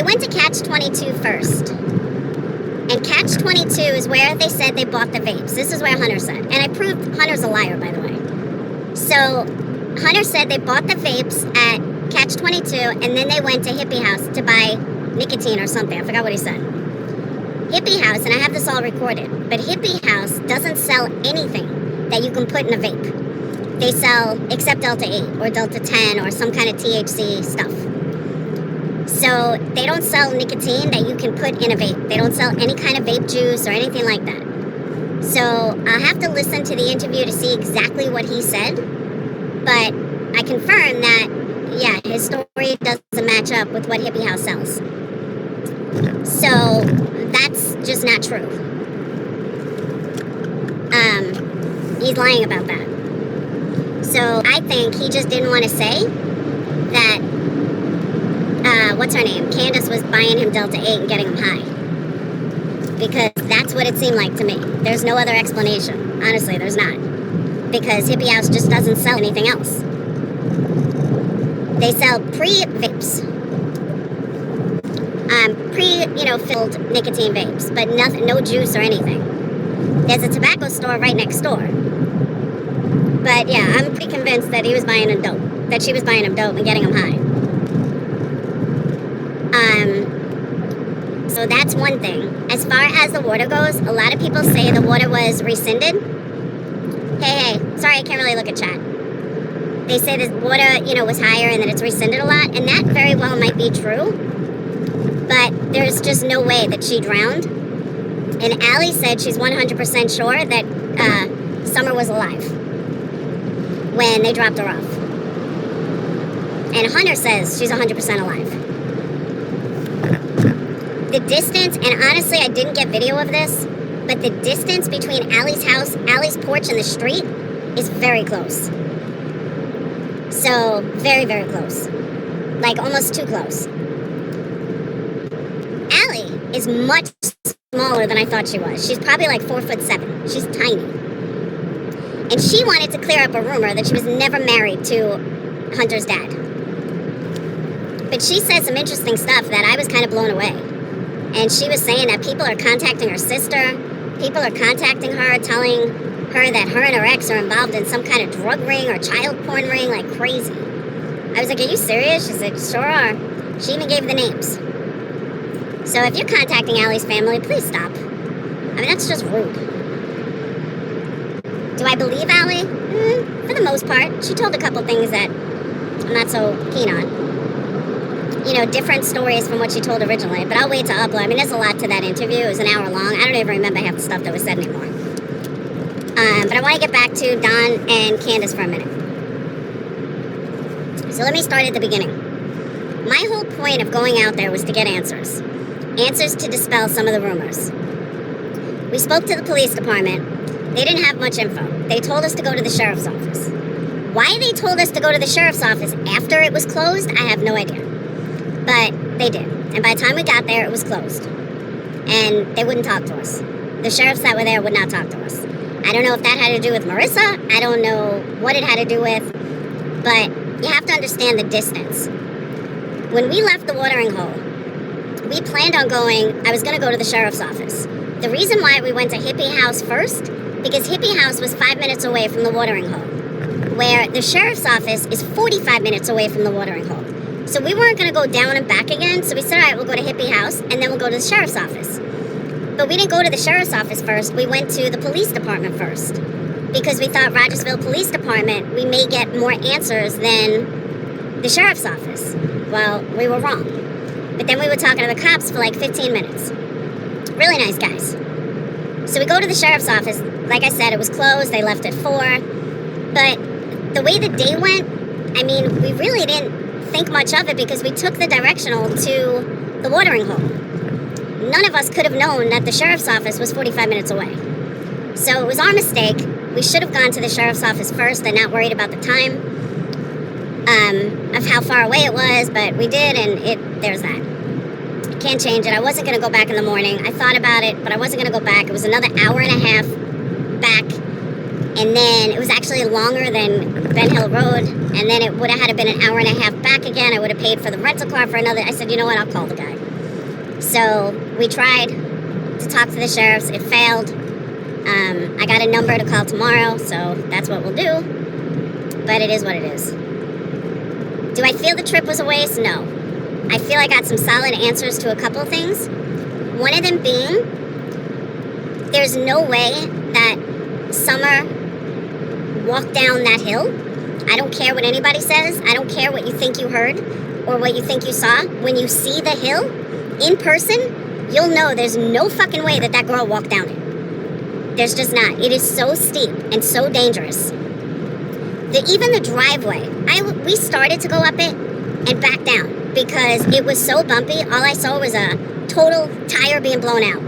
they went to Catch 22 first. And Catch 22 is where they said they bought the vapes. This is where Hunter said. And I proved Hunter's a liar, by the way. So Hunter said they bought the vapes at Catch 22, and then they went to Hippie House to buy nicotine or something. I forgot what he said. Hippie House, and I have this all recorded, but Hippie House doesn't sell anything that you can put in a vape. They sell, except Delta 8 or Delta 10 or some kind of THC stuff. So they don't sell nicotine that you can put in a vape. They don't sell any kind of vape juice or anything like that. So I'll have to listen to the interview to see exactly what he said. But I confirm that, yeah, his story doesn't match up with what Hippie House sells. So that's just not true. He's lying about that. So I think he just didn't want to say that, what's her name? Candace was buying him Delta 8 and getting him high. Because that's what it seemed like to me. There's no other explanation. Honestly, there's not. Because Hippie House just doesn't sell anything else. They sell pre-vapes. Filled nicotine vapes, but nothing, no juice or anything. There's a tobacco store right next door. But yeah, I'm pretty convinced that he was buying him dope. That she was buying him dope and getting him high. So that's one thing. As far as the water goes, a lot of people say the water was rescinded. Hey, sorry, I can't really look at chat. They say the water, was higher and that it's rescinded a lot, and that very well might be true. But there's just no way that she drowned. And Allie said she's 100% sure that Summer was alive when they dropped her off. And Hunter says she's 100% alive. The distance, and honestly, I didn't get video of this, but the distance between Allie's house, Allie's porch, and the street is very close. So, very, very close. Like, almost too close. Allie is much smaller than I thought she was. She's probably like 4'7". She's tiny. And she wanted to clear up a rumor that she was never married to Hunter's dad. But she said some interesting stuff that I was kind of blown away. And she was saying that people are contacting her sister. People are contacting her, telling her that her and her ex are involved in some kind of drug ring or child porn ring like crazy. I was like, are you serious? She said, sure are. She even gave the names. So if you're contacting Allie's family, please stop. I mean, that's just rude. Do I believe Allie? For the most part. She told a couple things that I'm not so keen on. Different stories from what she told originally, but I'll wait to upload. I mean, there's a lot to that interview. It was an hour long. I don't even remember half the stuff that was said anymore. But I want to get back to Don and Candace for a minute. So let me start at the beginning. My whole point of going out there was to get answers. Answers to dispel some of the rumors. We spoke to the police department. They didn't have much info. They told us to go to the sheriff's office. Why they told us to go to the sheriff's office after it was closed, I have no idea. But they did. And by the time we got there, it was closed. And they wouldn't talk to us. The sheriffs that were there would not talk to us. I don't know if that had to do with Marissa. I don't know what it had to do with. But you have to understand the distance. When we left the watering hole, we planned on I was going to go to the sheriff's office. The reason why we went to Hippie House first, because Hippie House was 5 minutes away from the watering hole, where the sheriff's office is 45 minutes away from the watering hole. So we weren't going to go down and back again, so we said, all right, we'll go to Hippie House, and then we'll go to the sheriff's office. But we didn't go to the sheriff's office first, we went to the police department first. Because we thought Rogersville Police Department, we may get more answers than the sheriff's office. Well, we were wrong. But then we were talking to the cops for like 15 minutes. Really nice guys. So we go to the sheriff's office. Like I said, it was closed. They left at 4. But the way the day went, I mean, we really didn't think much of it because we took the directional to the watering hole. None of us could have known that the sheriff's office was 45 minutes away. So it was our mistake. We should have gone to the sheriff's office first and not worried about the time of how far away it was, but we did, and there's that. I can't change it. I wasn't going to go back in the morning. I thought about it, but I wasn't going to go back. It was another hour and a half back, and then it was actually longer than Ben Hill Road, and then it would have had to been an hour and a half back again. I would have paid for the rental car for another. I said, you know what, I'll call the guy. So we tried to talk to the sheriffs. It failed. I got a number to call tomorrow, so that's what we'll do. But it is what it is. Do I feel the trip was a waste? No. I feel I got some solid answers to a couple things. One of them being, there's no way that Summer walked down that hill. I don't care what anybody says. I don't care what you think you heard or what you think you saw. When you see the hill in person, you'll know there's no fucking way that girl walked down it. There's just not. It is so steep and so dangerous. Even the driveway, we started to go up it and back down because it was so bumpy. All I saw was a total tire being blown out.